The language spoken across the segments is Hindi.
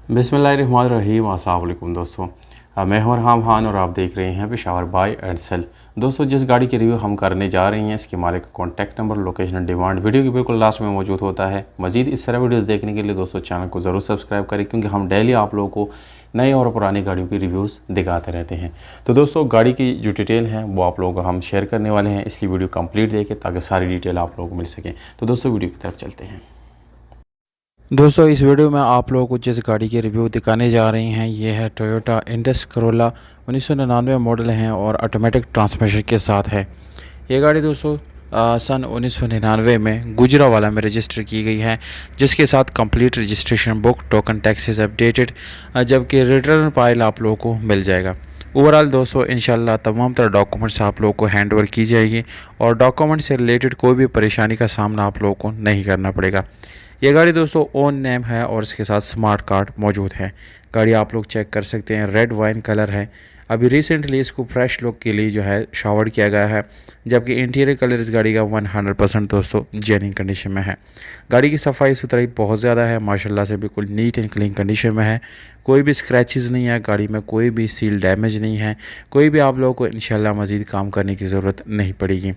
बिस्मिल्लाहिर्रहमानिर्रहीम। अस्सलाम वालेकुम दोस्तों, मैं हूं अरहाम खान और आप देख रहे हैं पेशावर बाय एंड सेल। दोस्तों, जिस गाड़ी की रिव्यू हम करने जा रहे हैं इसके मालिक का contact number, location, demand video के बिल्कुल लास्ट में मौजूद होता है। मजीद इस तरह वीडियोस देखने के लिए दोस्तों चैनल को ज़रूर सब्सक्राइब करें, क्योंकि हम डेली आप लोगों को नई और पुरानी गाड़ियों की रिव्यूज़ दिखाते रहते हैं। तो दोस्तों, गाड़ी की जो डिटेल है वो आप लोगों को हम शेयर करने वाले हैं, इसलिए वीडियो कंप्लीट देखें ताकि सारी डिटेल आप लोगों को मिल सकें। तो दोस्तों, वीडियो की तरफ चलते हैं। दोस्तों, इस वीडियो में आप लोगों को जिस गाड़ी की रिव्यू दिखाने जा रहे हैं ये है टोयोटा इंडस करोला 1999 मॉडल है और ऑटोमेटिक ट्रांसमिशन के साथ है। ये गाड़ी दोस्तों सन 1999 में गुजरावाला में रजिस्टर की गई है, जिसके साथ complete registration book, token taxes updated, जबकि रिटर्न फाइल आप लोगों को मिल जाएगा। ओवरऑल दोस्तों इंशाल्लाह तमाम तरह डॉक्यूमेंट्स आप लोगों को हैंड ओवर की जाएगी और डॉक्यूमेंट से रिलेटेड कोई भी परेशानी का सामना आप लोगों को नहीं करना पड़ेगा। ये गाड़ी दोस्तों ओन नेम है और इसके साथ स्मार्ट कार्ड मौजूद है। गाड़ी आप लोग चेक कर सकते हैं, रेड वाइन कलर है। अभी रिसेंटली इसको फ्रेश लुक के लिए जो है शावर किया गया है, जबकि इंटीरियर कलर इस गाड़ी का 100% दोस्तों जेन्युइन कंडीशन में है। गाड़ी की सफाई सुथराई बहुत ज़्यादा है, माशाल्लाह से बिल्कुल नीट एंड क्लीन कंडीशन में है। कोई भी स्क्रैचेस नहीं है गाड़ी में, कोई भी सील डैमेज नहीं है, कोई भी आप लोगों को इंशाल्लाह मज़ीद काम करने की ज़रूरत नहीं पड़ेगी।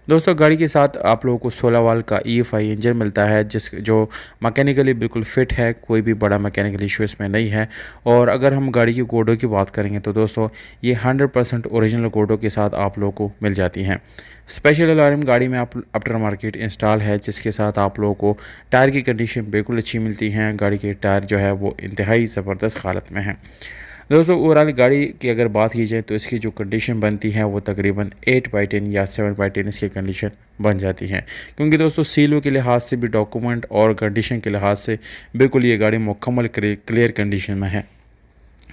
दोस्तों, गाड़ी के साथ आप लोगों को 16 वाल्व का EFI इंजन मिलता है, जो मैकेनिकली बिल्कुल फिट है, कोई भी बड़ा मैकेनिकल इशू इसमें नहीं है। और अगर हम गाड़ी की कोडों की बात करेंगे तो दोस्तों ये 100% ओरिजिनल कोडों के साथ आप लोगों को मिल जाती हैं। स्पेशल अलार्म गाड़ी में आप आफ्टर मार्केट इंस्टॉल है, जिसके साथ आप लोगों को टायर की कंडीशन बिल्कुल अच्छी मिलती हैं। गाड़ी के टायर जो है वो इंतहाई ज़बरदस्त हालत में है। दोस्तों, ओवरऑल गाड़ी की अगर बात की जाए तो इसकी जो कंडीशन बनती है वो तकरीबन 8/10 या 7/10 इसकी कंडीशन बन जाती है, क्योंकि दोस्तों सीलों के लिहाज से भी, डॉक्यूमेंट और कंडीशन के लिहाज से बिल्कुल ये गाड़ी मुकम्मल क्लियर कंडीशन में है।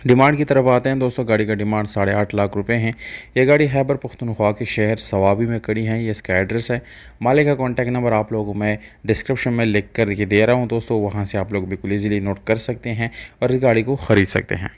डिमांड की तरफ आते हैं दोस्तों, गाड़ी का डिमांड 8.5 लाख रुपए हैं। ये गाड़ी खैबर पख्तूनख्वा के शहर सवाबी में खड़ी है। ये इसका एड्रेस है। मालिक का कॉन्टैक्ट नंबर आप लोगों को मैं डिस्क्रिप्शन में लिख कर दे रहा हूँ दोस्तों, वहाँ से आप लोग बिल्कुल ईजिली नोट कर सकते हैं और इस गाड़ी को ख़रीद सकते हैं।